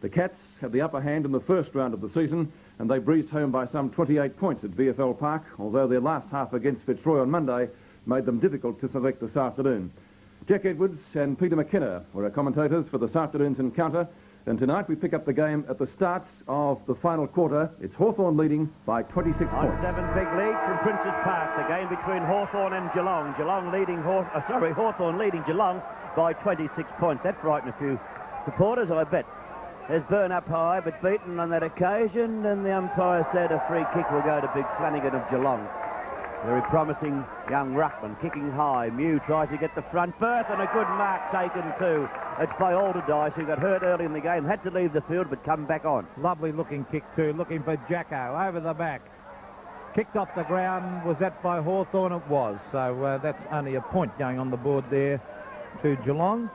The Cats had the upper hand in the first round of the season, and they breezed home by some 28 points at VFL Park, although their last half against Fitzroy on Monday made them difficult to select this afternoon. Jack Edwards and Peter McKenna were our commentators for this afternoon's encounter, and tonight we pick up the game at the start of the final quarter. It's Hawthorn leading by 26 points. 9-7 big lead from Princes Park. The game between Hawthorn and Geelong. Hawthorn leading Geelong by 26 points. That frightened a few supporters, I bet. There's Burn up high, but beaten on that occasion, and the umpire said a free kick will go to Big Flanagan of Geelong. Very promising young ruckman, kicking high. Mew tries to get the front berth, and a good mark taken too. It's by Alderdice, who got hurt early in the game, had to leave the field, but come back on. Lovely looking kick too, looking for Jacko, over the back. Kicked off the ground, was that by Hawthorn? It was, so that's only a point going on the board there to Geelong.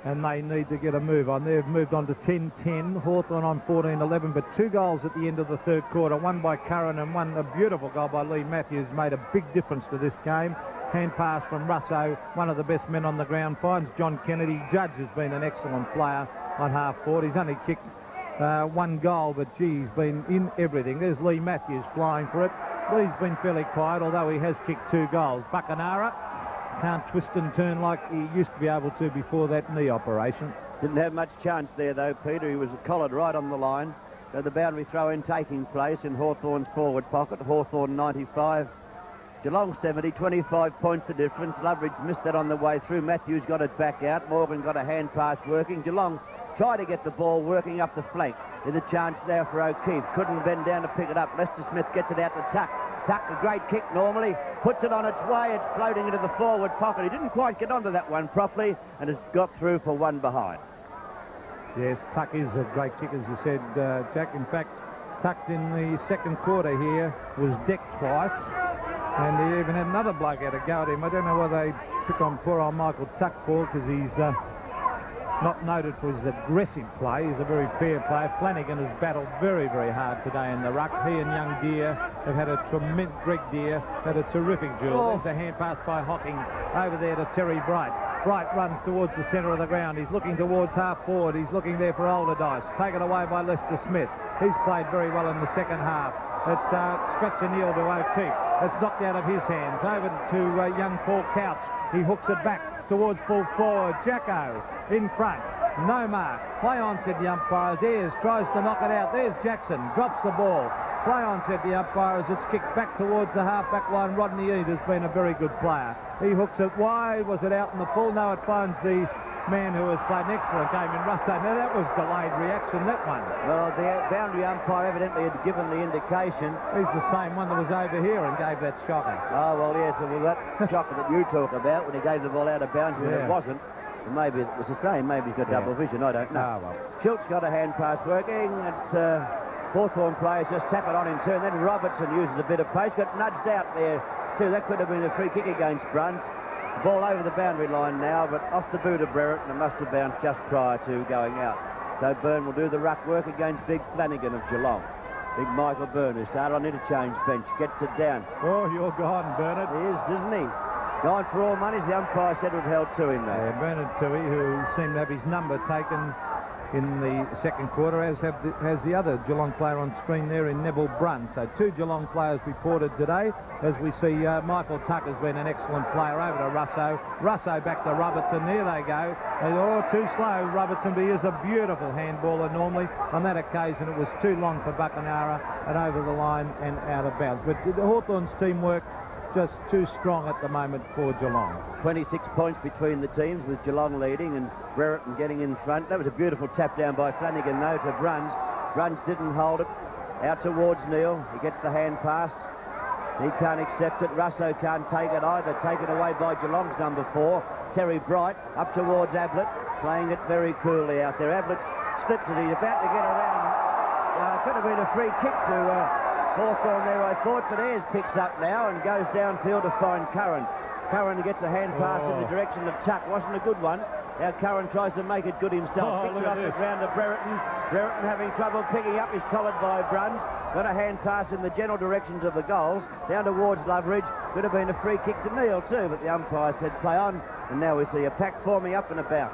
And they need to get a move on. They've moved on to 10-10. Hawthorn on 14-11, but 2 goals at the end of the third quarter. One by Curran and one, a beautiful goal by Lee Matthews, made a big difference to this game. Hand pass from Russo, one of the best men on the ground, finds John Kennedy. Judge has been an excellent player on half-forward. He's only kicked 1 goal, but gee, he's been in everything. There's Lee Matthews flying for it. Lee's been fairly quiet, although he has kicked 2 goals. Buckenara can't twist and turn like he used to be able to before that knee operation. Didn't have much chance there though, Peter. He was collared right on the line. So the boundary throw-in taking place in Hawthorn's forward pocket. Hawthorn 95, Geelong 70, 25 points the difference. Loveridge missed that on the way through. Matthews got it back out. Morgan got a hand pass working. Geelong tried to get the ball working up the flank. There's a chance there for O'Keefe. Couldn't bend down to pick it up. Lester Smith gets it out to Tuck. Tuck, a great kick normally, puts it on its way. It's floating into the forward pocket. He didn't quite get onto that one properly and has got through for 1 behind. Yes, Tuck is a great kick, as you said, Jack. In fact, Tuck in the second quarter here was decked twice, and he even had another bloke had a go at him. I don't know why they took on poor old Michael Tuck, Paul, because he's not noted for his aggressive play. He's a very fair player. Flanagan has battled very, very hard today in the ruck. He and young Deere have had a tremendous, Greg Deere had a terrific duel. There's a hand pass by Hocking over there to Terry Bright. Bright runs towards the centre of the ground. He's looking towards half forward. He's looking there for Alderdice. Taken away by Lester Smith. He's played very well in the second half. It's Stretch O'Neill to O'Keefe. It's knocked out of his hands. Over to young Paul Couch. He hooks it back towards full forward. Jacko in front. No mark. Play on, said the umpires. Ayres tries to knock it out. There's Jackson. Drops the ball. Play on, said the umpires. It's kicked back towards the half-back line. Rodney Eade has been a very good player. He hooks it wide. Was it out in the full? No, it finds the man who has played an excellent game in Russo. Now, that was delayed reaction, that one. Well, the boundary umpire evidently had given the indication. He's the same one that was over here and gave that shocker. Oh, well, yes, well, that shocker that you talk about when he gave the ball out of bounds when it wasn't. Maybe it was the same. Maybe he's got double vision. I don't know. Oh, well. Schultz got a hand pass working. It's Hawthorn players just tap it on in turn. Then Robertson uses a bit of pace. Got nudged out there too. That could have been a free kick against Bruns. Ball over the boundary line now, but off the boot of Brereton, and it must have bounced just prior to going out. So Byrne will do the ruck work against Big Flanagan of Geelong. Big Michael Byrne, who started on interchange bench, gets it down. Oh, you're gone, Bernard. He is, isn't he? Going for all money, the umpire said was held to him there. Yeah, Bernard Toohey, who seemed to have his number taken in the second quarter, as has the other Geelong player on screen there in Neville Bruns. So 2 Geelong players reported today. As we see, Michael Tuck has been an excellent player. Over to Russo. Russo back to Robertson. There they go. Too slow, Robertson, but he is a beautiful handballer normally. On that occasion, it was too long for Buckenara and over the line and out of bounds. But the Hawthorn's teamwork just too strong at the moment for Geelong. 26 points between the teams, with Geelong leading and Brereton getting in front. That was a beautiful tap down by Flanagan, though, to Bruns. Bruns didn't hold it. Out towards Neil. He gets the hand pass. He can't accept it. Russo can't take it either. Taken away by Geelong's number 4, Terry Bright. Up towards Ablett, playing it very coolly out there. Ablett slipped it. He's about to get around. Could have been a free kick to Hawthorn there, I thought, but Ayres picks up now and goes downfield to find Curran. Curran gets a hand pass in the direction of Tuck. Wasn't a good one. Now Curran tries to make it good himself. Picks it off the ground to Brereton. Brereton having trouble picking up. He's collared by Bruns. Got a hand pass in the general directions of the goals. Down towards Loveridge. Could have been a free kick to Neil too, but the umpire said play on. And now we see a pack forming up and about.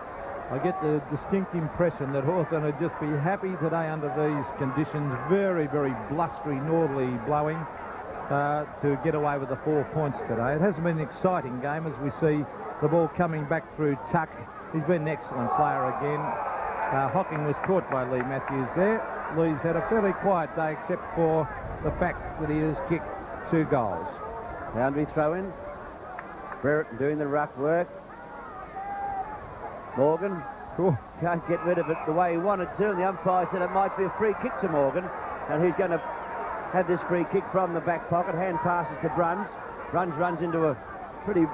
I get the distinct impression that Hawthorn would just be happy today under these conditions, very, very blustery, northerly blowing, to get away with the 4 points today. It hasn't been an exciting game as we see the ball coming back through Tuck. He's been an excellent player again. Hocking was caught by Lee Matthews there. Lee's had a fairly quiet day except for the fact that he has kicked 2 goals. Boundary throw in. Brereton doing the ruck work. Morgan can't get rid of it the way he wanted to, and the umpire said it might be a free kick to Morgan, and he's going to have this free kick from the back pocket. Hand passes to Bruns. Bruns runs into a pretty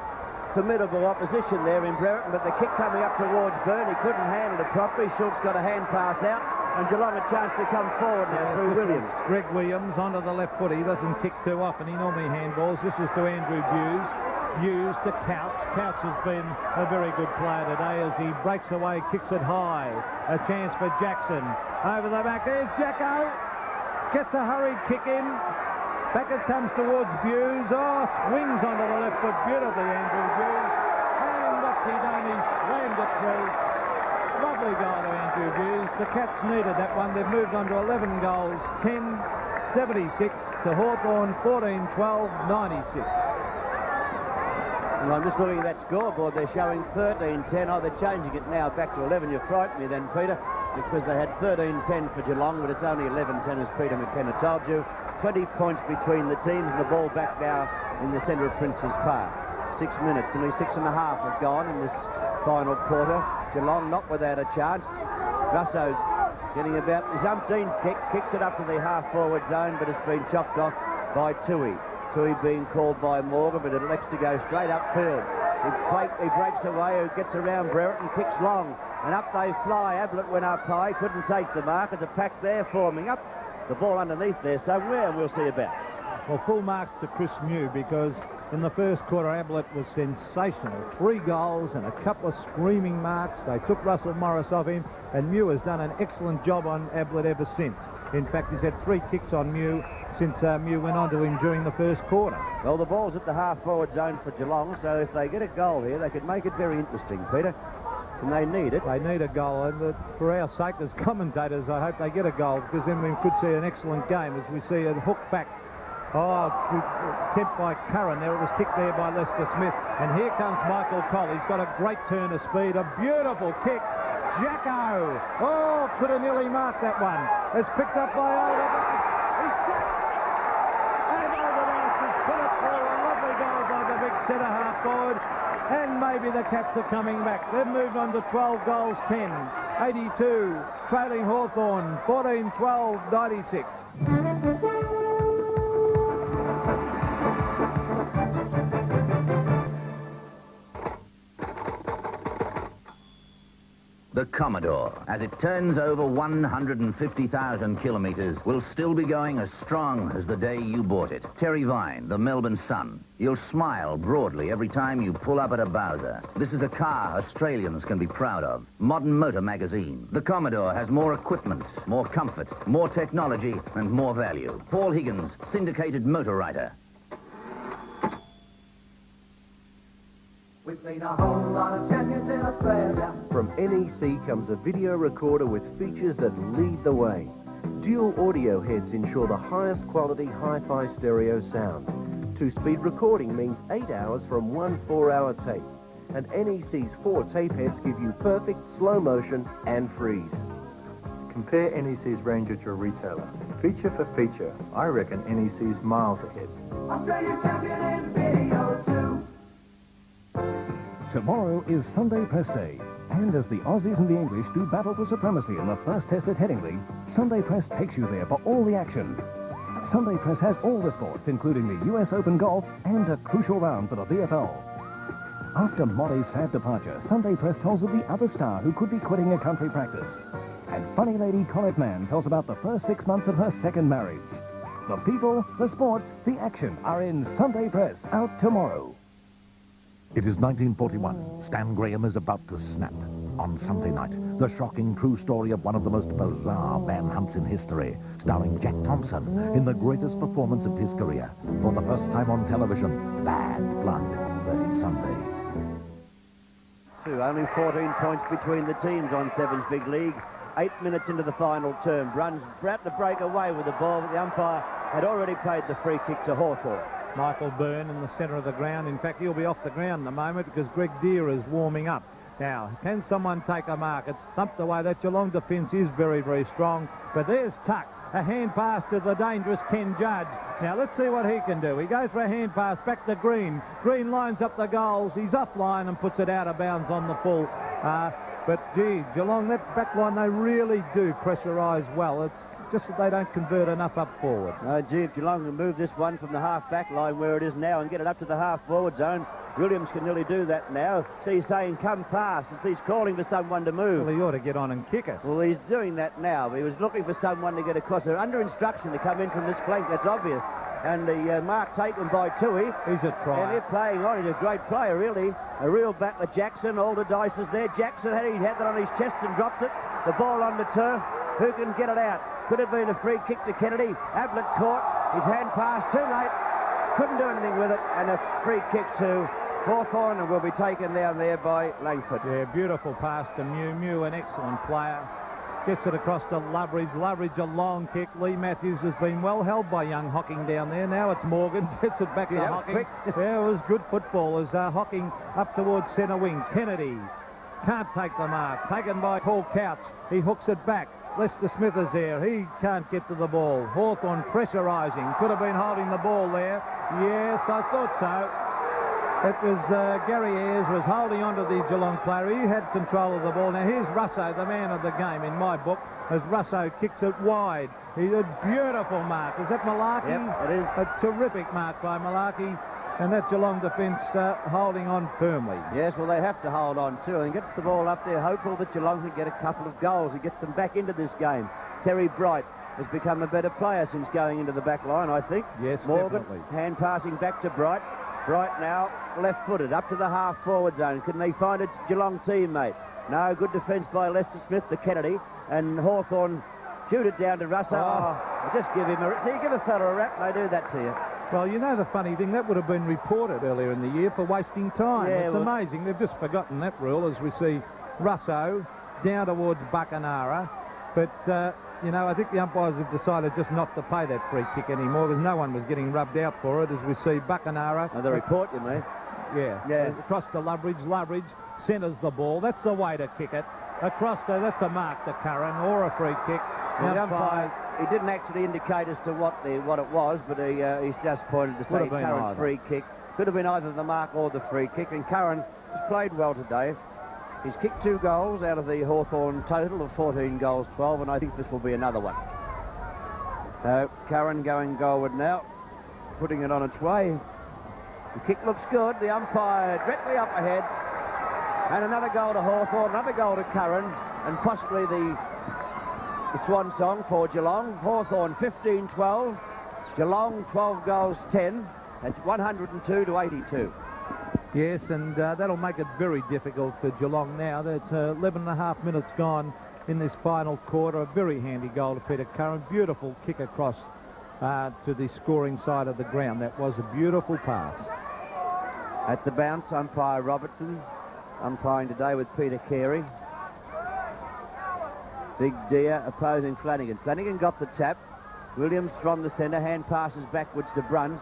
formidable opposition there in Brereton, but the kick coming up towards Byrne, he couldn't handle it properly. Schultz got a hand pass out, and Geelong a chance to come forward now through Williams. Greg Williams onto the left foot. He doesn't kick too often. He normally handballs. This is to Andrew Hughes. Hughes to Couch. Couch has been a very good player today as he breaks away, kicks it high. A chance for Jackson. Over the back, there's Jacko. Gets a hurried kick in. Back it comes towards Hughes. Oh, swings onto the left foot beautifully, Andrew Hughes. And what's he done? He slammed it through. Lovely goal to Andrew Hughes. The Cats needed that one. They've moved on to 11 goals. 10-76 to Hawthorn, 14-12, 96. Well, I'm just looking at that scoreboard. They're showing 13-10. Oh, they're changing it now back to 11. You frightened me then, Peter, because they had 13-10 for Geelong, but it's only 11-10 as Peter McKenna told you. 20 points between the teams, and the ball back now in the centre of Prince's Park. 6 minutes, nearly 6.5 have gone in this final quarter. Geelong not without a chance. Russo getting about his umpteenth kick, kicks it up to the half-forward zone, but it's been chopped off by Tui. Tui being called by Morgan, but it elects to go straight upfield. He breaks away, he gets around Brereton, kicks long, and up they fly. Ablett went up high, couldn't take the mark. There's a pack there forming up. The ball underneath there somewhere, and we'll see about it. Well, full marks to Chris Mew, because in the first quarter, Ablett was sensational. 3 goals and a couple of screaming marks. They took Russell Morris off him, and Mew has done an excellent job on Ablett ever since. In fact, he's had 3 kicks on Mew since Mew went on to him during the first quarter. Well, the ball's at the half-forward zone for Geelong, so if they get a goal here, they could make it very interesting, Peter. And they need it. They need a goal, and for our sake as commentators, I hope they get a goal, because then we could see an excellent game as we see a hook back. Oh, attempt by Curran there. It was kicked there by Lester Smith. And here comes Michael Cole. He's got a great turn of speed, a beautiful kick. Jacko! Oh, could have nearly marked that one. It's picked up by Alder. He's sacked. And Alderhouse has put it through. A lovely goal by the big centre-half forward. And maybe the Cats are coming back. They've moved on to 12 goals, 10. 82, trailing Hawthorn, 14-12, 96. The Commodore, as it turns over 150,000 kilometres, will still be going as strong as the day you bought it. Terry Vine, the Melbourne Sun. You'll smile broadly every time you pull up at a Bowser. This is a car Australians can be proud of. Modern Motor magazine. The Commodore has more equipment, more comfort, more technology, and more value. Paul Higgins, syndicated motor writer. We've seen a whole lot of champions in Australia. From NEC comes a video recorder with features that lead the way. Dual audio heads ensure the highest quality hi-fi stereo sound. 2-speed recording means 8 hours from one 4-hour tape. And NEC's 4 tape heads give you perfect slow motion and freeze. Compare NEC's range at your retailer. Feature for feature, I reckon NEC's miles ahead. Australia's champion in video too. Tomorrow is Sunday Press Day, and as the Aussies and the English do battle for supremacy in the first test at Headingley, Sunday Press takes you there for all the action. Sunday Press has all the sports, including the US Open Golf and a crucial round for the VFL. After Molly's sad departure, Sunday Press tells of the other star who could be quitting a country practice. And funny lady Colette Mann tells about the first 6 months of her second marriage. The people, the sports, the action are in Sunday Press, out tomorrow. It is 1941. Stan Graham is about to snap. On Sunday night, the shocking true story of one of the most bizarre manhunts in history, starring Jack Thompson in the greatest performance of his career. For the first time on television, Bad Blood, very Sunday. to. Only 14 points between the teams on Sevens Big League. 8 minutes into the final term. Bruns about to break away with the ball, but the umpire had already played the free kick to Hawthorn. Michael Byrne in the centre of the ground. In fact, he'll be off the ground in a moment because Greg Deere is warming up. Now, can someone take a mark? It's thumped away. That Geelong defence is very, very strong. But there's Tuck. A hand pass to the dangerous Ken Judge. Now, let's see what he can do. He goes for a hand pass back to Green. Green lines up the goals. He's offline and puts it out of bounds on the full. But, gee, Geelong, that back line, they really do pressurise well. It's just that they don't convert enough up forward. Gee, if Geelong can move this one from the half-back line where it is now and get it up to the half-forward zone, Williams can nearly do that now. So he's saying, come past, as he's calling for someone to move. Well, he ought to get on and kick it. Well, he's doing that now. He was looking for someone to get across. They're under instruction to come in from this flank, that's obvious. And the mark taken by Toohey. He's a try. And they're playing on. He's a great player, really. A real battler, Jackson. All the dice is there. Jackson had that on his chest and dropped it. The ball on the turf. Who can get it out? Could have been a free kick to Kennedy. Ablett caught. His hand passed too late. Couldn't do anything with it. And a free kick to Hawthorn, and will be taken down there by Langford. Yeah, beautiful pass to Mew. Mew, an excellent player. Gets it across to Loveridge. Loveridge, a long kick. Lee Matthews has been well held by young Hocking down there. Now it's Morgan. Gets it back to Hocking. Yeah, it was good football as Hocking up towards centre wing. Kennedy can't take the mark. Taken by Paul Couch. He hooks it back. Lester Smith is there. He can't get to the ball. Hawthorn pressurising. Could have been holding the ball there. Yes, I thought so. It was Gary Ayres was holding on to the Geelong player. He had control of the ball. Now here's Russo, the man of the game in my book, as Russo kicks it wide. He's a beautiful mark. Is that Malarkey? Yep, it is. A terrific mark by Malarkey. And that Geelong defence holding on firmly. Yes, well, they have to hold on too and get the ball up there, hopeful that Geelong can get a couple of goals and get them back into this game. Terry Bright has become a better player since going into the back line, I think. Yes, Morgan, definitely. hand passing back to Bright. Bright now left-footed up to the half-forward zone. Can they find a Geelong teammate? No, good defence by Lester Smith to Kennedy. And Hawthorn shoot it down to Russo. Just give him a... See, you give a fella a rap, they do that to you. Well, you know the funny thing, that would have been reported earlier in the year for wasting time. Yeah, it's amazing. They've just forgotten that rule as we see Russo down towards Buckanara. But, you know, I think the umpires have decided just not to pay that free kick anymore because no one was getting rubbed out for it as we see Buckanara. The report, you mean? Yeah. Across to Loveridge. Loveridge centres the ball. That's the way to kick it. Across there, that's a mark to Curran or a free kick. Well, the umpire, he didn't actually indicate as to what it was, but he's just pointed to say Curran's free kick. Could have been either the mark or the free kick, and Curran has played well today. He's kicked 2 goals out of the Hawthorn total of 14 goals, 12, and I think this will be another one. Curran going goalward now, putting it on its way. The kick looks good. The umpire directly up ahead. And another goal to Hawthorn, another goal to Curran, and possibly the swan song for Geelong. Hawthorn 15-12. Geelong 12 goals 10. That's 102 to 82. Yes, and that'll make it very difficult for Geelong now. That's 11 and a half minutes gone in this final quarter. A very handy goal to Peter Curran. Beautiful kick across to the scoring side of the ground. That was a beautiful pass. At the bounce, umpire Robertson. Umpiring today with Peter Carey. Big Deer opposing Flanagan. Flanagan got the tap. Williams from the centre. Hand passes backwards to Bruns.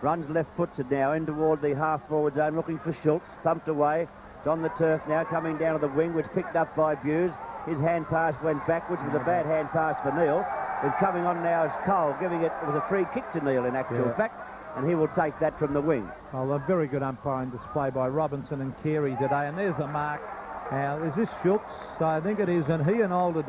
Bruns left foots it now in toward the half-forward zone, looking for Schultz. Thumped away. It's on the turf now, coming down to the wing, which picked up by Buse. His hand pass went backwards. It was a bad hand pass for Neil. And coming on now is Cole, giving it was a free kick to Neil in actual fact, and he will take that from the wing. Well, a very good umpiring display by Robinson and Carey today, and there's a mark. Now, is this Schultz? I think it is, and he and Alder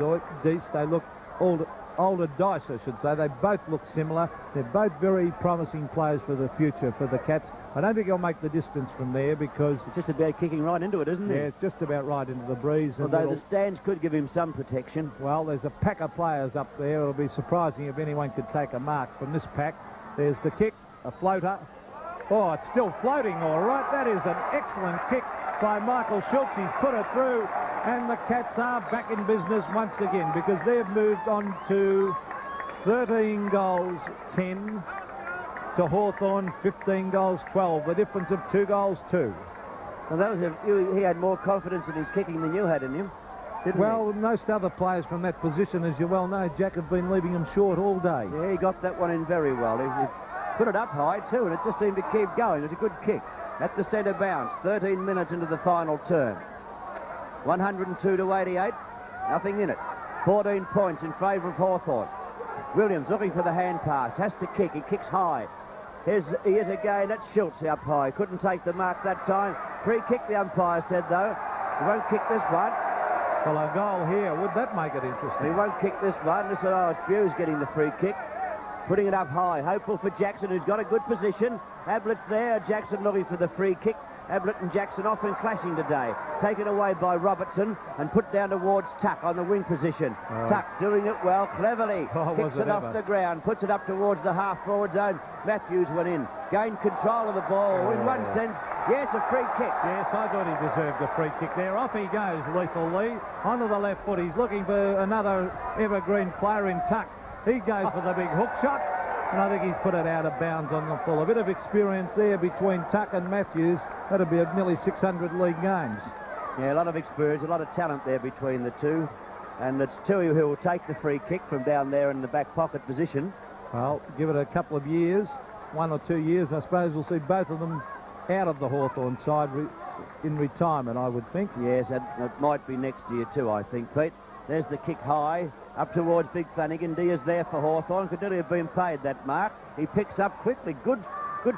Dice, they look Alder Dice, I should say. They both look similar. They're both very promising players for the future for the Cats. I don't think he'll make the distance from there because... It's just about kicking right into it, isn't it? Yeah, it's just about right into the breeze. Although the stands could give him some protection. Well, there's a pack of players up there. It'll be surprising if anyone could take a mark from this pack. There's the kick, a floater. Oh, it's still floating all right. That is an excellent kick by Michael Schultz. He's put it through, and the Cats are back in business once again because they've moved on to 13 goals, 10 to Hawthorn, 15 goals, 12. The difference of 2 goals, 2. Well, he had more confidence in his kicking than you had in him, didn't Well, most other players from that position, as you well know, Jack, have been leaving him short all day. he? Yeah, he got that one in very well. He put it up high, too, and it just seemed to keep going. It was a good kick. At the centre bounce, 13 minutes into the final term. 102 to 88, nothing in it. 14 points in favour of Hawthorn. Williams looking for the hand pass, has to kick, he kicks high. He is again, that's Schultz up high, couldn't take the mark that time. Free kick, the umpire said, though. He won't kick this one. Well, a goal here, would that make it interesting? He won't kick this one. Listen, it's Hughes getting the free kick. Putting it up high, hopeful for Jackson, who's got a good position. Ablett's there, Jackson looking for the free kick. Ablett and Jackson often clashing today. Taken away by Robertson and put down towards Tuck on the wing position. Tuck doing it well, cleverly. Kicks it off the ground, puts it up towards the half-forward zone. Matthews went in, gained control of the ball. In one sense, yes, a free kick. Yes, I thought he deserved a free kick there. Off he goes, Lethal Lee, onto the left foot. He's looking for another evergreen player in Tuck. He goes for the big hook shot, and I think he's put it out of bounds on the full. A bit of experience there between Tuck and Matthews. That'll be nearly 600 league games. Yeah, a lot of experience, a lot of talent there between the two. And it's Tui who will take the free kick from down there in the back pocket position. Well, give it a couple of years, 1 or 2 years, I suppose we'll see both of them out of the Hawthorn side in retirement, I would think. Yes, it might be next year too, I think, Pete. There's the kick high, up towards Big Flanagan. Diaz there for Hawthorn. Could nearly have been paid that mark. He picks up quickly. Good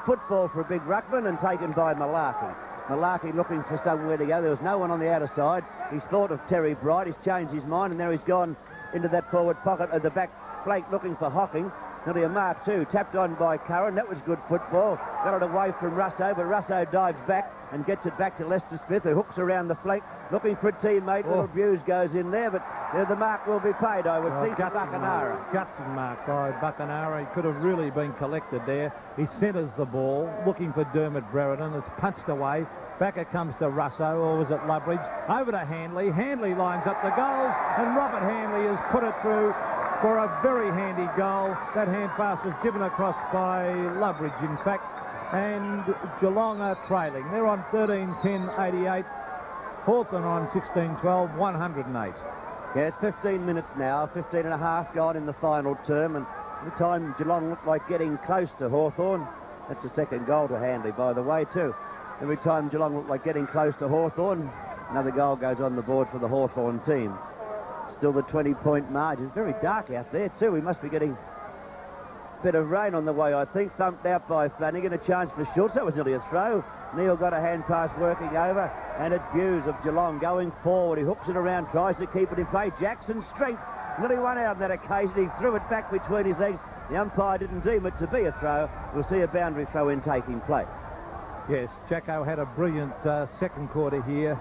football for a big ruckman and taken by Malarkey. Malarkey looking for somewhere to go. There was no one on the outer side. He's thought of Terry Bright. He's changed his mind, and now he's gone into that forward pocket at the back flank looking for Hocking. Nearly a mark too. Tapped on by Curran. That was good football. Got it away from Russo, but Russo dives back and gets it back to Lester Smith, who hooks around the flank, looking for a teammate. Little Buse goes in there, but the mark will be paid, I would think, to Buckenara. Gutsy mark by Buckenara. He could have really been collected there. He centres the ball, looking for Dermot Brereton. It's punched away. Back it comes to Russo, or was it Lubbridge? Over to Handley. Handley lines up the goals, and Robert Handley has put it through for a very handy goal. That hand pass was given across by Lubbridge, in fact, and Geelong are trailing. They're on 13-10-88. Hawthorn on 16-12, 108. Yeah, it's 15 minutes now, 15 and a half gone in the final term, and at the time Geelong looked like getting close to Hawthorn. That's the second goal to Handley, by the way, too. Every time Geelong looked like getting close to Hawthorn, another goal goes on the board for the Hawthorn team. Still the 20-point margin. Very dark out there, too. We must be getting a bit of rain on the way, I think. Thumped out by Flanagan. A chance for Schultz. That was nearly a throw. Neil got a hand pass working over, and it's Buse of Geelong going forward. He hooks it around, tries to keep it in play. Jackson's strength. Nearly one out on that occasion. He threw it back between his legs. The umpire didn't deem it to be a throw. We'll see a boundary throw in taking place. Yes, Jacko had a brilliant second quarter here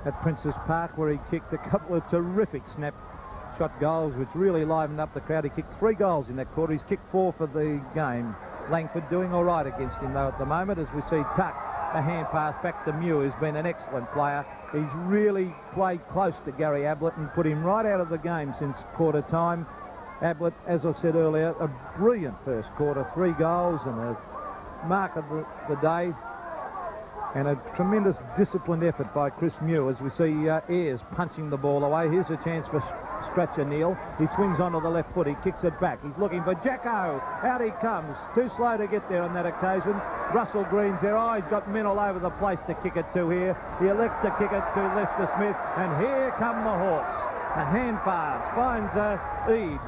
at Princess Park, where he kicked a couple of terrific snap-shot goals, which really livened up the crowd. He kicked 3 goals in that quarter. He's kicked 4 for the game. Langford doing all right against him, though, at the moment, as we see Tuck, a hand pass back to Mew, who's been an excellent player. He's really played close to Gary Ablett and put him right out of the game since quarter time. Ablett, as I said earlier, a brilliant first quarter, 3 goals and a mark of the day. And a tremendous disciplined effort by Chris Mew, as we see Ayres punching the ball away. Here's a chance for Stretcher Neal. He swings onto the left foot. He kicks it back. He's looking for Jacko. Out he comes. Too slow to get there on that occasion. Russell Green's there. Oh, he's got men all over the place to kick it to here. He elects to kick it to Lester Smith. And here come the Hawks. A hand pass. Finds Eade.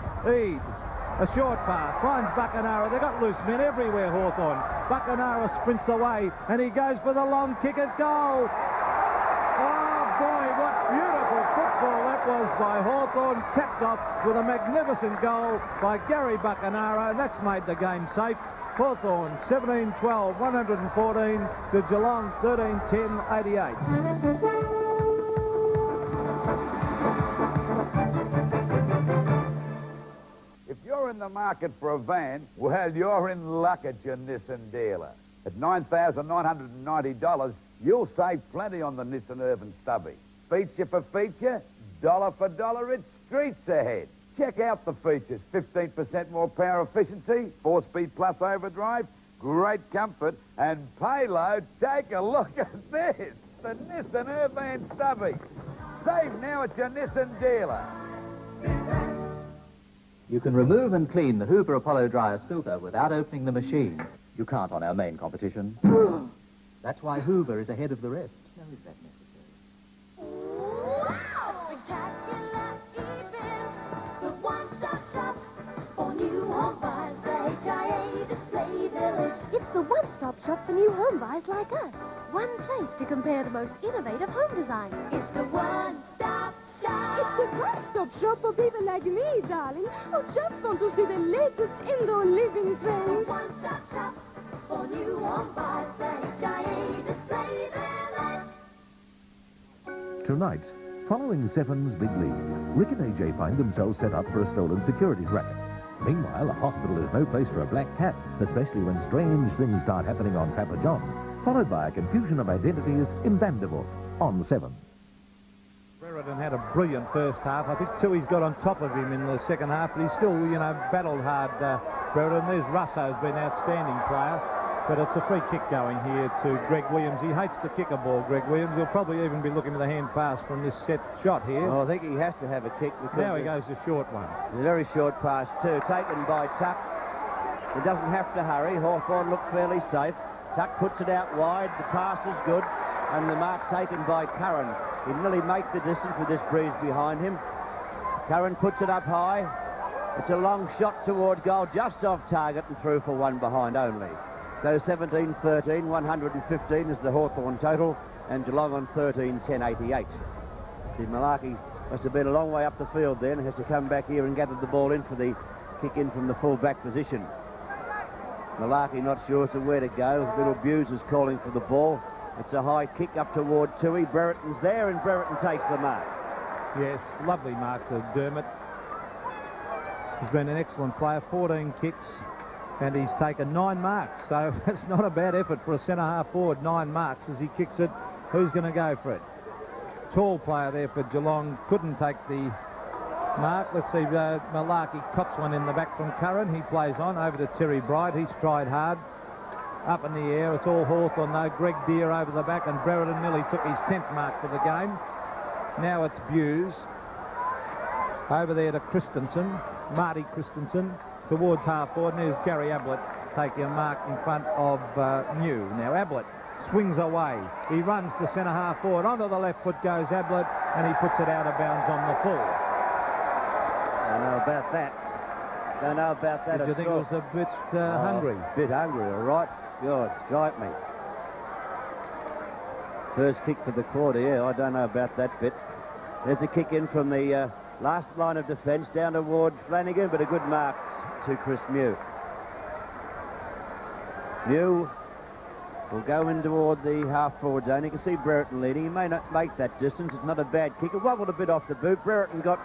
A short pass, finds Buckenara. They've got loose men everywhere, Hawthorn. Buckenara sprints away, and he goes for the long kick at goal. Oh, boy, what beautiful football that was by Hawthorn. Capped off with a magnificent goal by Gary Buckenara, and that's made the game safe. Hawthorn 17-12, 114 to Geelong 13-10, 88. In the market for a van, well, you're in luck at your Nissan dealer. At $9,990, you'll save plenty on the Nissan Urban Stubby. Feature for feature, dollar for dollar, it's streets ahead. Check out the features: 15% more power efficiency, 4-speed plus overdrive, great comfort and payload. Take a look at this. The Nissan Irvan Stubby. Save now at your Nissan dealer. You can remove and clean the Hoover Apollo Dryer's filter without opening the machine. You can't on our main competition. That's why Hoover is ahead of the rest. Now, is that necessary? Wow! Spectacular event, the one-stop shop for new home buyers, the HIA Display Village. It's the one-stop shop for new home buyers like us. One place to compare the most innovative home designs. It's the one-stop shop. It's the one-stop shop for people like me, darling, who just want to see the latest indoor living trends. The one-stop shop for new home buyers, the HIA Display Village. Tonight, following Seven's big lead, Rick and AJ find themselves set up for a stolen securities racket. Meanwhile, a hospital is no place for a black cat, especially when strange things start happening on Papa John's, followed by a confusion of identities in Vanderbilt on 7. Brereton had a brilliant first half. I think Tui's got on top of him in the second half, but he's still, battled hard, Brereton. There's Russo's been an outstanding player, but it's a free kick going here to Greg Williams. He hates to kick a ball, Greg Williams. He'll probably even be looking for the hand pass from this set shot here. Oh, I think he has to have a kick. Now he goes the short one. A very short pass too, taken by Tuck. He doesn't have to hurry. Hawthorn looked fairly safe. Tuck puts it out wide. The pass is good. And the mark taken by Curran. He'd nearly make the distance with this breeze behind him. Curran puts it up high. It's a long shot toward goal, just off target and through for one behind only. So 17-13, 115 is the Hawthorn total, and Geelong on 13, 10-88. The Malarkey must have been a long way up the field then, has to come back here and gather the ball in for the kick in from the full-back position. Malarkey not sure as to where to go. Little Buse is calling for the ball. It's a high kick up toward Tui. Brereton's there, and Brereton takes the mark. Yes, lovely mark to Dermott. He's been an excellent player, 14 kicks, and he's taken 9 marks. So that's not a bad effort for a centre-half forward, 9 marks as he kicks it. Who's going to go for it? Tall player there for Geelong, couldn't take the mark. Let's see, Malarkey cops one in the back from Curran. He plays on over to Terry Bright. He's tried hard. Up in the air, it's all Hawthorn though. Greg Deere over the back, and Brereton nearly took his 10th mark for the game. Now it's Buse. Over there to Christensen, Marty Christensen, towards half forward. And there's Gary Ablett taking a mark in front of New. Now Ablett swings away. He runs the centre half forward. Onto the left foot goes Ablett, and he puts it out of bounds on the full. Don't know about that. Don't know about that. Did you think it was a bit hungry? Bit hungry, all right. God, strike me. First kick for the quarter, yeah, I don't know about that bit. There's a kick in from the last line of defence down toward Flanagan, but a good mark to Chris Mew. Mew will go in toward the half-forward zone. You can see Brereton leading. He may not make that distance. It's not a bad kick. It wobbled a bit off the boot. Brereton got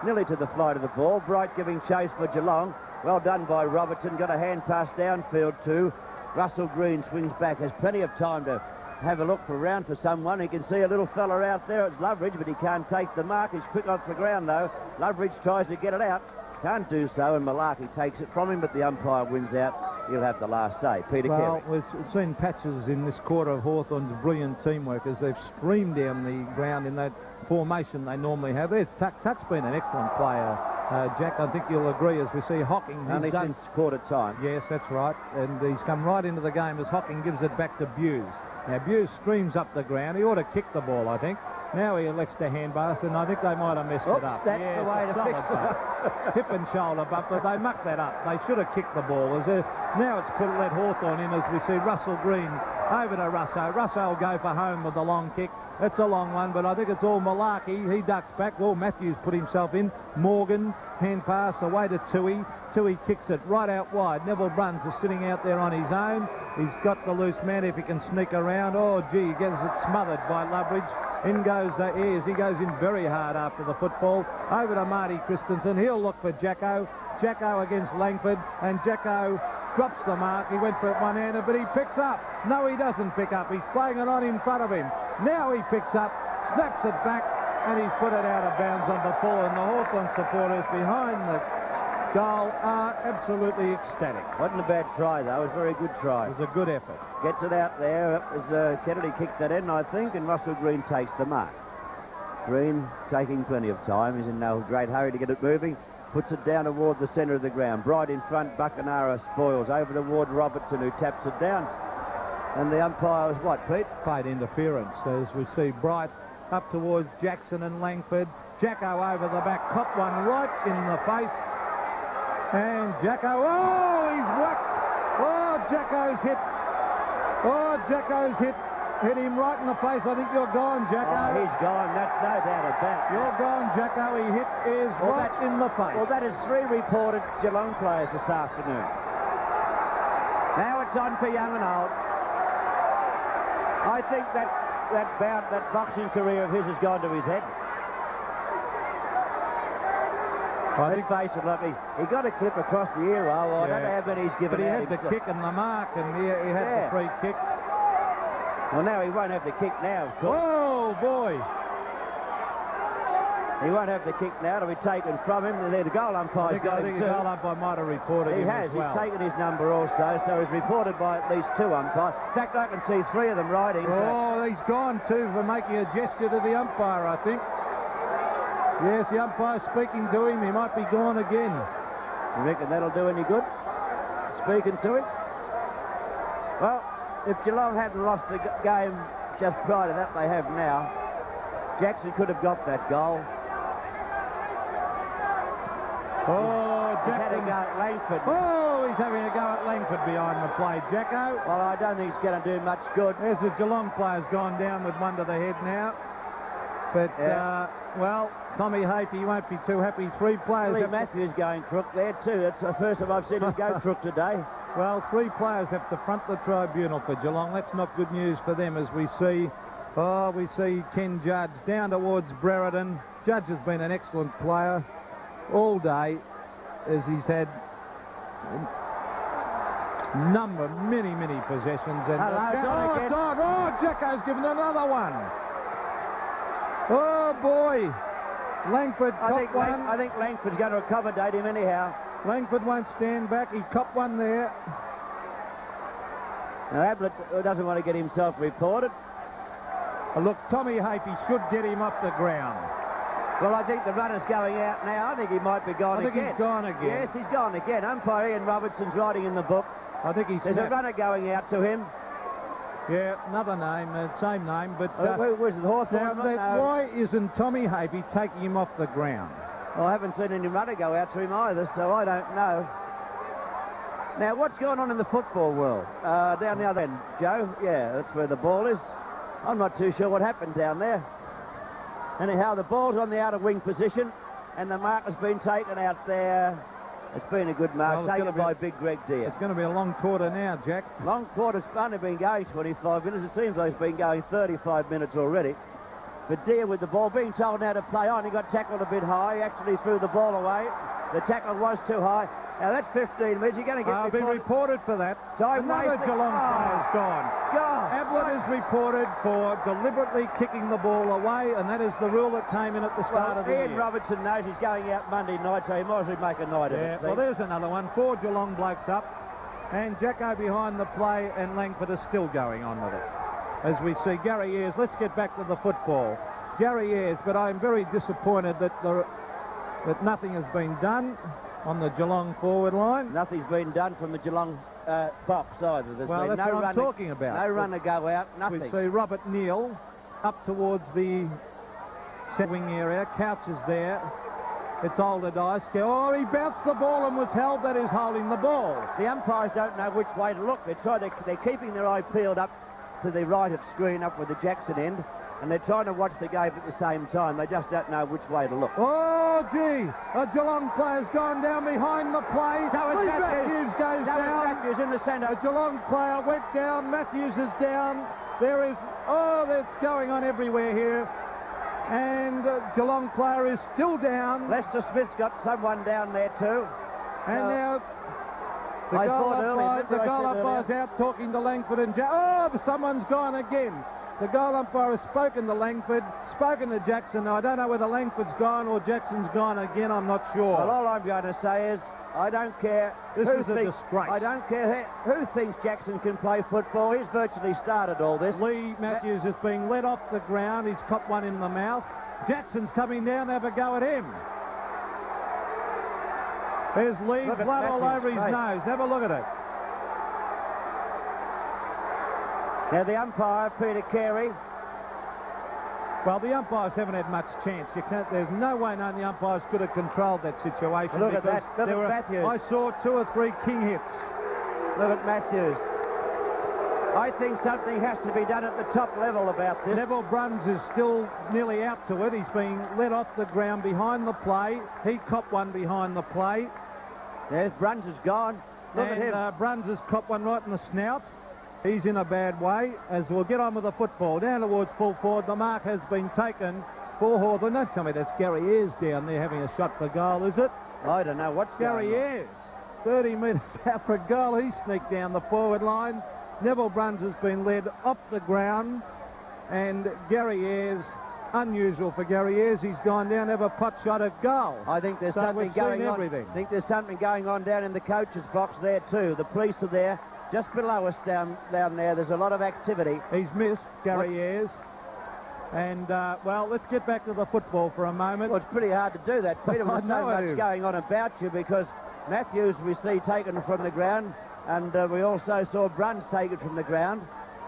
nearly to the flight of the ball. Bright giving chase for Geelong. Well done by Robertson. Got a hand pass downfield too. Russell Green swings back. Has plenty of time to have a look around for someone. He can see a little fella out there. It's Loveridge, but he can't take the mark. He's quick off the ground though. Loveridge tries to get it out. Can't do so, and Malarkey takes it from him, but the umpire wins out. He'll have the last say. Peter Carey. Well, we've seen patches in this quarter of Hawthorn's brilliant teamwork as they've streamed down the ground in that formation they normally have. There's Tuck. Tuck's been an excellent player, Jack. I think you'll agree as we see Hocking. Only since quarter time. Yes, that's right. And he's come right into the game as Hocking gives it back to Buse. Now, Buse streams up the ground. He ought to kick the ball, I think. Now he elects to hand pass, and I think they might have messed it up. That's the way to fix it. Hip and shoulder bump, but they mucked that up. They should have kicked the ball. Now it's let Hawthorn in as we see Russell Green over to Russo. Russo will go for home with the long kick. It's a long one, but I think it's all Malarkey. He ducks back. Well, Matthews put himself in. Morgan, hand pass away to Tui. Tui kicks it right out wide. Neville Bruns is sitting out there on his own. He's got the loose man if he can sneak around. Oh, gee, he gets it smothered by Loveridge. In goes Ayres. He goes in very hard after the football. Over to Marty Christensen. He'll look for Jacko. Jacko against Langford, and Jacko drops the mark. He went for it one-handed, but he picks up. No, he doesn't pick up. He's playing it on in front of him. Now he picks up, snaps it back, and he's put it out of bounds on the full, and the Hawthorn supporters behind the goal are absolutely ecstatic. Wasn't a bad try, though. It was a very good try. It was a good effort. Gets it out there as Kennedy kicked that in, I think, and Russell Green takes the mark. Green taking plenty of time. He's in no great hurry to get it moving. Puts it down toward the centre of the ground. Bright in front, Buckenara spoils. Over toward Robertson, who taps it down. And the umpire was what, Pete? Played interference, as we see Bright up towards Jackson and Langford. Jacko over the back, caught one right in the face. And Jacko, oh, he's whacked. Oh, Jacko's hit. Oh, Jacko's hit him right in the face. I think you're gone, Jacko. Oh, he's gone. That's no doubt about it. You're gone, Jacko. He hit is right in the face. Well, that is 3 reported Geelong players this afternoon. Now it's on for young and old. I think that boxing career of his has gone to his head. Let's face it, look, he got a clip across the ear. I don't know how many he's given. But he had the kick and the mark, and he had the free kick. Well, now he won't have the kick now, of course. Oh, boy. He won't have the kick now. It'll be taken from him. And the goal umpire's got him too. The goal umpire might have reported him as well. He's taken his number also, so he's reported by at least 2 umpires. In fact, I can see 3 of them riding. Oh, he's gone too for making a gesture to the umpire, I think. Yes, the umpire's speaking to him. He might be gone again. You reckon that'll do any good? Speaking to him? Well, if Geelong hadn't lost the game just prior to that they have now, Jackson could have got that goal. Oh, Jackson. He's had a go at Langford. Oh, he's having a go at Langford behind the play. Jacko. Well, I don't think it's going to do much good. There's the Geelong player's gone down with one to the head now. But, well, Tommy Hafey won't be too happy. 3 players... Lee Matthews going crook there too. That's the first time I've seen him go crook today. Well, 3 players have to front the tribunal for Geelong. That's not good news for them, as we see. Oh, we see Ken Judge down towards Brereton. Judge has been an excellent player all day, as he's had many possessions. And Jacko's given another one. Oh, boy. Langford copped one. I think Langford's going to accommodate him anyhow. Langford won't stand back. He copped one there. Now, Ablett doesn't want to get himself reported. Look, Tommy Hafey should get him off the ground. Well, I think the runner's going out now. I think he might be gone again. I think he's gone again. Yes, he's gone again. Umpire Ian Robertson's writing in the book. I think he's... There's a runner going out to him. Yeah, another name, same name, but... who was it, Hawthorn? Why isn't Tommy Hafey taking him off the ground? Well, I haven't seen any runner go out to him either, so I don't know. Now, what's going on in the football world? Down the other end, Joe? Yeah, that's where the ball is. I'm not too sure what happened down there. Anyhow, the ball's on the outer wing position, and the mark has been taken out there. It's been a good mark, taken by Big Greg Deere. It's going to be a long quarter now, Jack. Long quarter's only been going 25 minutes. It seems like it's been going 35 minutes already. But Deere with the ball, being told now to play on. He got tackled a bit high. He actually threw the ball away. The tackle was too high. Now, that's 15 minutes. You're going to get... I've been reported for that. Another Geelong player's gone. Ablett is reported for deliberately kicking the ball away, and that is the rule that came in at the start of the year. Ian Robertson knows he's going out Monday night, so he might as well make a night of it. Well, there's another one. 4 Geelong blokes up, and Jacko behind the play, and Langford is still going on with it. As we see Gary Ayres, let's get back to the football. Gary Ayres, but I'm very disappointed that nothing has been done on the Geelong forward line. Nothing's been done from the Geelong box either. There's been that's no what I'm talking about. No runner go out, nothing. We see Robert Neal up towards the centre wing area. Couch is there. It's Alderdice. Oh, he bounced the ball and was held. That is holding the ball. The umpires don't know which way to look. They're keeping their eye peeled up to the right of screen up with the Jackson end, and they're trying to watch the game at the same time. They just don't know which way to look. Oh, gee! A Geelong player's gone down behind the play. Matthews goes down. Matthews in the centre. A Geelong player went down. Matthews is down. That's going on everywhere here. And Geelong player is still down. Lester Smith's got someone down there too. And now... The goal umpire's out talking to Langford and someone's gone again. The goal umpire has spoken to Langford, spoken to Jackson. Now, I don't know whether Langford's gone or Jackson's gone again. I'm not sure. Well, all I'm going to say is I don't care This who is a thinks, disgrace. I don't care who thinks Jackson can play football. He's virtually started all this. Lee Matthews is being led off the ground. He's copped one in the mouth. Jackson's coming down. Have a go at him. There's Lee, Look at blood all Matthews' over his face. nose. Have a look at it. Now the umpire, Peter Carey. Well, the umpires haven't had much chance. There's no way none of the umpires could have controlled that situation. Look at because that. Look there at were, Matthews. I saw 2 or 3 king hits. Look at Matthews. I think something has to be done at the top level about this. Neville Bruns is still nearly out to it. He's being led off the ground behind the play. He copped one behind the play. There's Bruns is gone. Look and, at him. Bruns has copped one right in the snout. He's in a bad way. As we'll get on with the football. Down towards full forward. The mark has been taken for Hawthorn. Don't tell me that's Gary Ayres down there having a shot for goal, is it? I don't know what's Gary going on. Ayres. 30 metres out for goal. He sneaked down the forward line. Neville Bruns has been led up the ground. And Gary Ayres, unusual for Gary Ayres, he's gone down to have a pot shot at goal. I think there's So something we've seen going on. everything. I think there's something going on down in the coach's box there too. The police are there. Just below us down there, there's a lot of activity. He's missed, Gary Ayres. And, well, let's get back to the football for a moment. Well, it's pretty hard to do that, Peter, I with so know it much is. going on about you, because Matthews we see taken from the ground, and we also saw Bruns taken from the ground.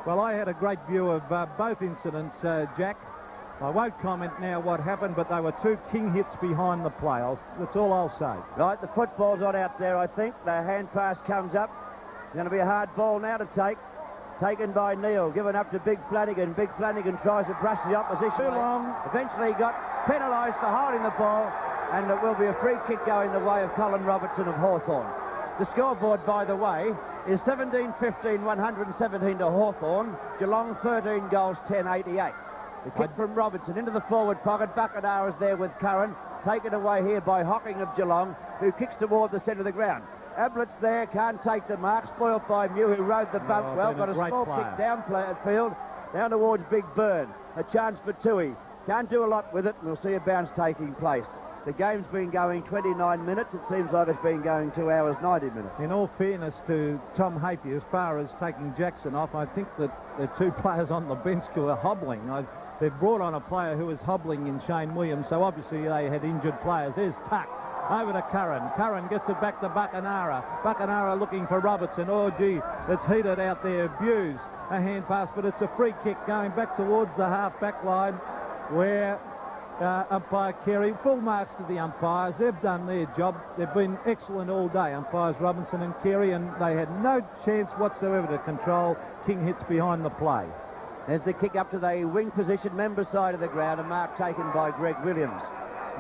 Well, I had a great view of both incidents, Jack. I won't comment now what happened, but they were 2 king hits behind the play. That's all I'll say. Right, the football's on out there, I think. The hand pass comes up. It's going to be a hard ball now to take. Taken by Neil, given up to Big Flanagan. Big Flanagan tries to brush the opposition. Too long. Eventually got penalised for holding the ball, and it will be a free kick going the way of Colin Robertson of Hawthorn. The scoreboard, by the way, is 17-15, 117 to Hawthorn. Geelong 13 goals, 10-88. The kick from Robertson into the forward pocket. Buckenar is there with Curran. Taken away here by Hocking of Geelong, who kicks toward the centre of the ground. Ablett's there, can't take the mark. Spoiled by Mew, who rode the bump well. been a Got a great small player. kick down field, down towards Big Burn. A chance for Toohey. Can't do a lot with it. We'll see a bounce taking place. The game's been going 29 minutes. It seems like it's been going 2 hours, 90 minutes. In all fairness to Tom Hapey, as far as taking Jackson off, I think that the 2 players on the bench who are hobbling. They've brought on a player who is hobbling in Shane Williams, so obviously they had injured players. There's Tuck. Over to Curran. Curran gets it back to Buckenara. Buckenara looking for Robertson. Oh, gee, it's heated out there. Buse, a hand pass, but it's a free kick going back towards the half-back line where umpire Carey, full marks to the umpires. They've done their job. They've been excellent all day, umpires Robinson and Carey, and they had no chance whatsoever to control king hits behind the play. There's the kick up to the wing position member side of the ground, a mark taken by Greg Williams.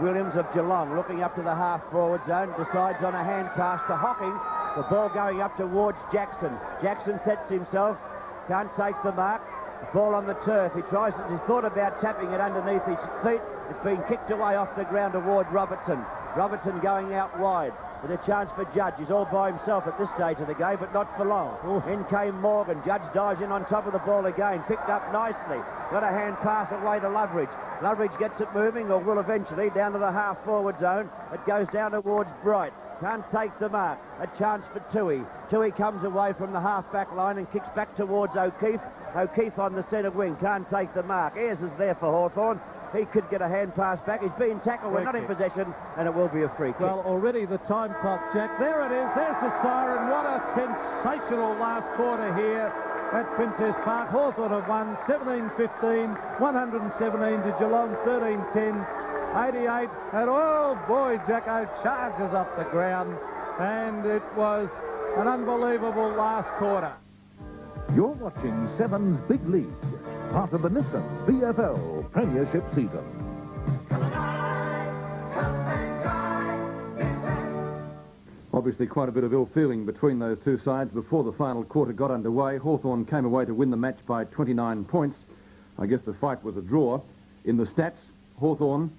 Williams of Geelong looking up to the half-forward zone, decides on a hand pass to Hocking. The ball going up towards Jackson. Jackson sets himself, can't take the mark. The ball on the turf. He's thought about tapping it underneath his feet. It's been kicked away off the ground toward Robertson. Robertson going out wide with a chance for Judge. He's all by himself at this stage of the game, but not for long. In came Morgan. Judge dives in on top of the ball again. Picked up nicely. Got a hand pass away to Loveridge. Loveridge gets it moving, or will eventually, down to the half-forward zone. It goes down towards Bright. Can't take the mark. A chance for Toohey. Toohey comes away from the half-back line and kicks back towards O'Keefe. O'Keefe on the centre wing. Can't take the mark. Ayres is there for Hawthorn. He could get a hand pass back. He's being tackled. We're not in possession, and it will be a free kick. Well, already the time clock, Jack. There it is. There's the siren. What a sensational last quarter here at Princess Park. Hawthorn have won 17-15, 117 to Geelong 13-10, 88. And oh boy, Jacko charges up the ground, and it was an unbelievable last quarter. You're watching Seven's Big League, part of the Nissan VFL Premiership season. Obviously quite a bit of ill feeling between those 2 sides before the final quarter got underway. Hawthorn came away to win the match by 29 points. I guess the fight was a draw. In the stats, Hawthorn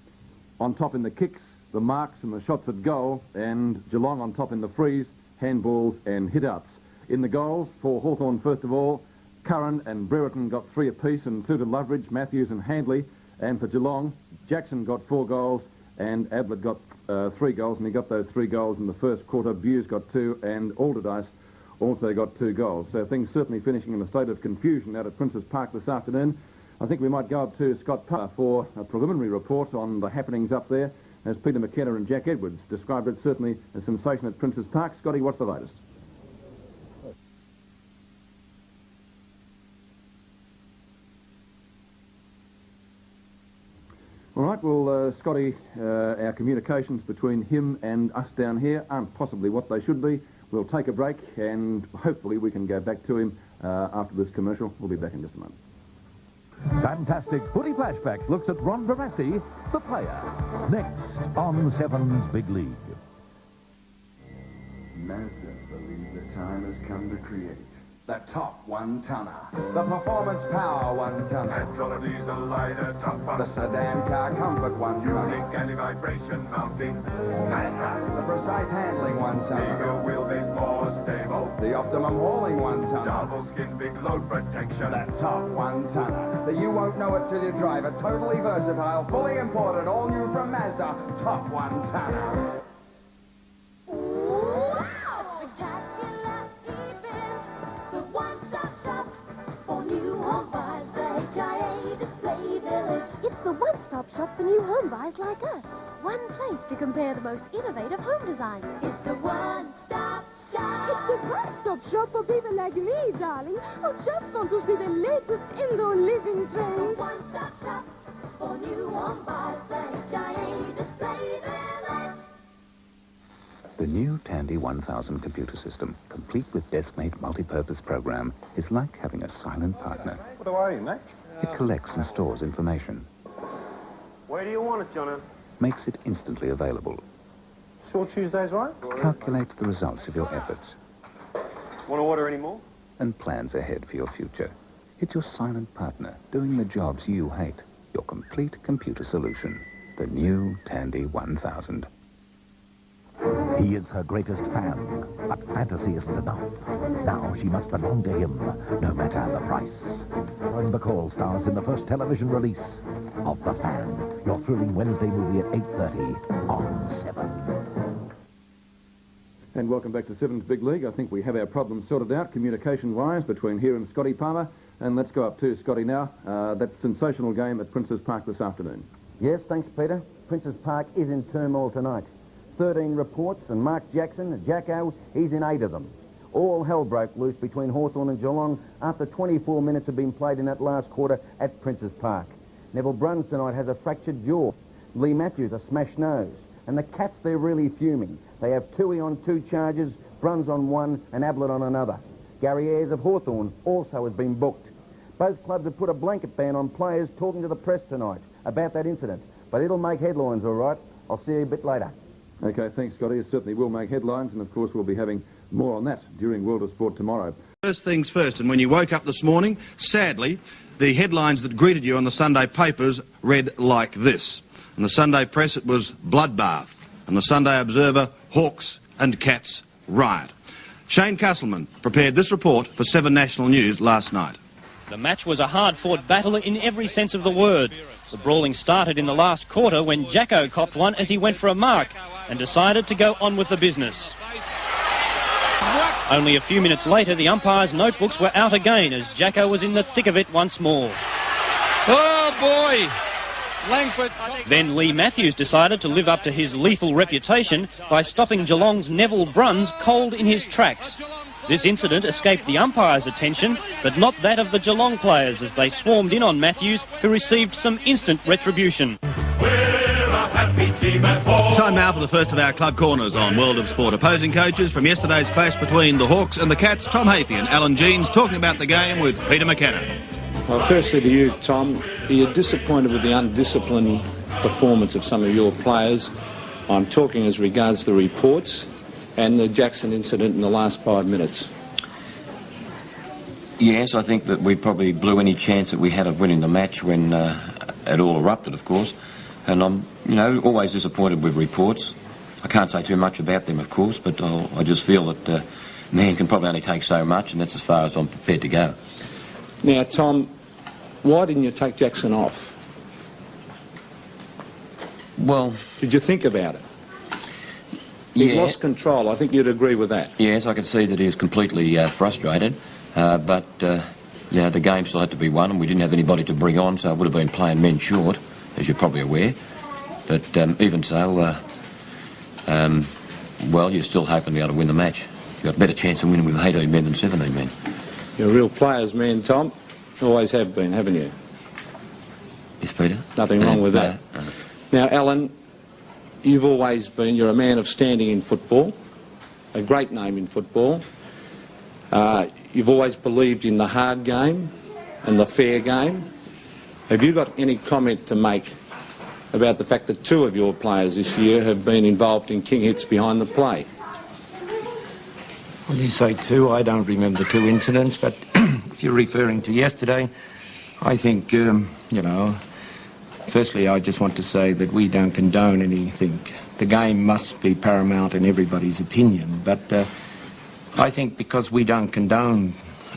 on top in the kicks, the marks and the shots at goal, and Geelong on top in the frees, handballs and hit-outs. In the goals, for Hawthorn first of all, Curran and Brereton got 3 apiece and 2 to Loveridge, Matthews and Handley. And for Geelong, Jackson got 4 goals and Ablett got 3 goals, and he got those 3 goals in the first quarter. Buse got 2, and Alderdice also got 2 goals. So things certainly finishing in a state of confusion out at Princes Park this afternoon. I think we might go up to Scott Parr for a preliminary report on the happenings up there, as Peter McKenna and Jack Edwards described it certainly a sensation at Princes Park. Scotty, what's the latest? All right, well, Scotty, our communications between him and us down here aren't possibly what they should be. We'll take a break and hopefully we can go back to him after this commercial. We'll be back in just a moment. Fantastic Footy Flashbacks looks at Ron Barassi, the player. Next on Seven's Big League. Mazda believe the time has come to create the top one-tonner, the performance power one-tonner, petrol and diesel-lighted top-up, the sedan car comfort one-tonner, unique anti-vibration mounting, Mazda, the precise handling one-tonner, bigger wheelbase more stable, the optimum hauling one-tonner, double skin big load protection, the top one-tonner, that you won't know it till you drive it, totally versatile, fully imported, all new from Mazda, top one-tonner. It's the one-stop shop for new home buyers like us. One place to compare the most innovative home designs. It's the one-stop shop. It's the one-stop shop for people like me, darling, who just want to see the latest indoor living trends. The one-stop shop for new home buyers. The HIA Display Village. The new Tandy 1000 computer system, complete with desk-mate multi-purpose program, is like having a silent partner. What do I, mate? It collects and stores information, Where do you want it, Johnny? makes it instantly available, Sure Tuesday's right? calculates the results of your efforts, Want to order any more? and plans ahead for your future. It's your silent partner doing the jobs you hate. Your complete computer solution. The new Tandy 1000. He is her greatest fan, but fantasy isn't enough. Now she must belong to him, no matter the price. Aaron Bacall stars in the first television release of The Fan, your thrilling Wednesday movie at 8:30 on 7. And welcome back to Seven's Big League. I think we have our problem sorted out, communication-wise, between here and Scotty Palmer. And let's go up to Scotty now. That sensational game at Princes Park this afternoon. Yes, thanks, Peter. Princes Park is in turmoil tonight. 13 reports, and Mark Jackson, Jacko, he's in 8 of them. All hell broke loose between Hawthorn and Geelong after 24 minutes had been played in that last quarter at Princes Park. Neville Bruns tonight has a fractured jaw. Lee Matthews a smashed nose. And the Cats, they're really fuming. They have Toohey on 2 charges, Bruns on 1, and Ablett on another. Gary Ayres of Hawthorn also has been booked. Both clubs have put a blanket ban on players talking to the press tonight about that incident. But it'll make headlines, all right. I'll see you a bit later. Okay, thanks, Scotty. It certainly will make headlines, and of course we'll be having more on that during World of Sport tomorrow. First things first, and when you woke up this morning, sadly, the headlines that greeted you on the Sunday papers read like this. In the Sunday Press, it was bloodbath. And the Sunday Observer, Hawks and Cats riot. Shane Castleman prepared this report for 7 National News last night. The match was a hard-fought battle in every sense of the word. The brawling started in the last quarter when Jacko copped one as he went for a mark and decided to go on with the business. Only a few minutes later, the umpires' notebooks were out again as Jacko was in the thick of it once more. Oh, boy! Langford. Then Lee Matthews decided to live up to his lethal reputation by stopping Geelong's Neville Bruns cold in his tracks. This incident escaped the umpire's attention, but not that of the Geelong players as they swarmed in on Matthews, who received some instant retribution. Time now for the first of our club corners on World of Sport. Opposing coaches from yesterday's clash between the Hawks and the Cats, Tom Hafey and Alan Jeans, talking about the game with Peter McKenna. Well, firstly to you, Tom, are you disappointed with the undisciplined performance of some of your players? I'm talking as regards the reports and the Jackson incident in the last 5 minutes. Yes, I think that we probably blew any chance that we had of winning the match when it all erupted, of course. And I'm, always disappointed with reports. I can't say too much about them, of course, but I just feel that man can probably only take so much, and that's as far as I'm prepared to go. Now, Tom, why didn't you take Jackson off? Well... Did you think about it? He lost control. I think you'd agree with that. Yes, I could see that he was completely frustrated, but you know, the game still had to be won, and we didn't have anybody to bring on, so I would have been playing men short, as you're probably aware. But even so, well, you're still hoping to be able to win the match. You've got a better chance of winning with 18 men than 17 men. You're a real players' man, Tom. Always have been, haven't you? Yes, Peter. Nothing wrong with that. Now, Alan, you've always been, you're a man of standing in football, a great name in football. You've always believed in the hard game and the fair game. Have you got any comment to make about the fact that 2 of your players this year have been involved in king hits behind the play? Well, you say 2, I don't remember 2 incidents, but if you're referring to yesterday, I think, you know, firstly, I just want to say that we don't condone anything. The game must be paramount in everybody's opinion, but I think because we don't condone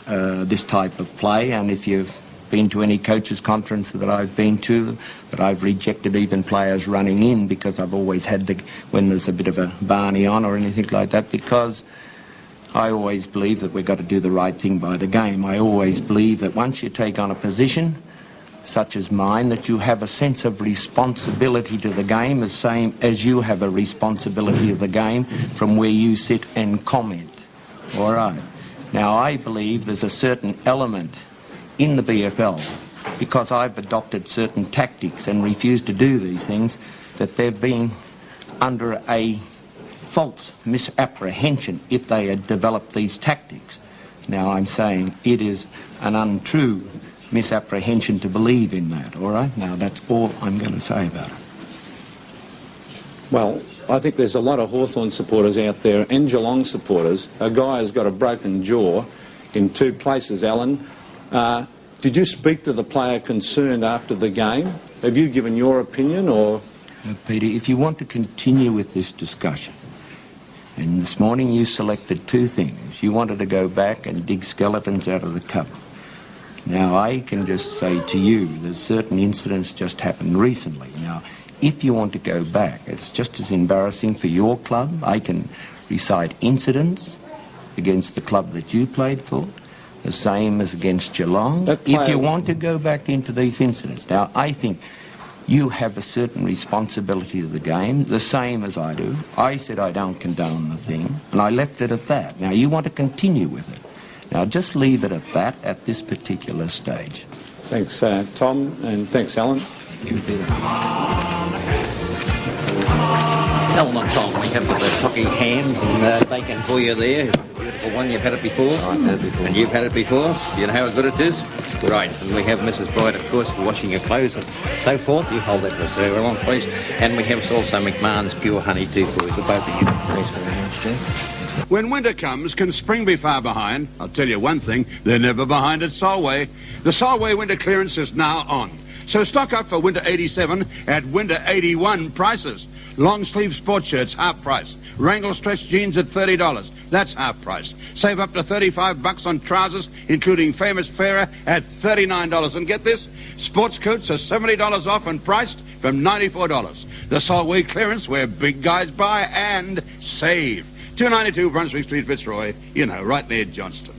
this type of play, and if you've been to any coaches' conference that I've been to, that I've rejected even players running in because I've always had when there's a bit of a Barney on or anything like that, because I always believe that we've got to do the right thing by the game. I always believe that once you take on a position such as mine, that you have a sense of responsibility to the game, the same as you have a responsibility to the game from where you sit and comment. All right. Now, I believe there's a certain element in the VFL, because I've adopted certain tactics and refused to do these things, that they've been under a false misapprehension if they had developed these tactics. Now, I'm saying it is an untrue misapprehension to believe in that, all right? Now, that's all I'm going to say about it. Well, I think there's a lot of Hawthorn supporters out there and Geelong supporters. A guy has got a broken jaw in 2 places, Alan. Did you speak to the player concerned after the game? Have you given your opinion, or...? Peter, if you want to continue with this discussion, and this morning you selected 2 things. You wanted to go back and dig skeletons out of the cupboard. Now, I can just say to you, there's certain incidents just happened recently. Now, if you want to go back, it's just as embarrassing for your club. I can recite incidents against the club that you played for, the same as against Geelong. If you want to go back into these incidents. Now, I think you have a certain responsibility to the game, the same as I do. I said I don't condone the thing, and I left it at that. Now, you want to continue with it. Now, just leave it at that at this particular stage. Thanks, Tom, and thanks, Alan. Thank you, Peter. Alan and Tom, we have got the Tocky hams and bacon for you there. Beautiful one, you've had it before? I've had it before. And you've had it before? You know how good it is? Great. And we have Mrs. Bright, of course, for washing your clothes and so forth. You hold that for us very long, please. And we have also McMahon's Pure Honey too for you, for both of you. Thanks very much, Jay. When winter comes, can spring be far behind? I'll tell you one thing, they're never behind at Solway. The Solway winter clearance is now on. So stock up for winter 87 at winter 81 prices. Long sleeve sports shirts, half price. Wrangle stretch jeans at $30. That's half price. Save up to $35 on trousers, including Famous Fairer, at $39. And get this, sports coats are $70 off and priced from $94. The Solway clearance, where big guys buy and save. 292 Brunswick Street, Fitzroy, you know, right near Johnston.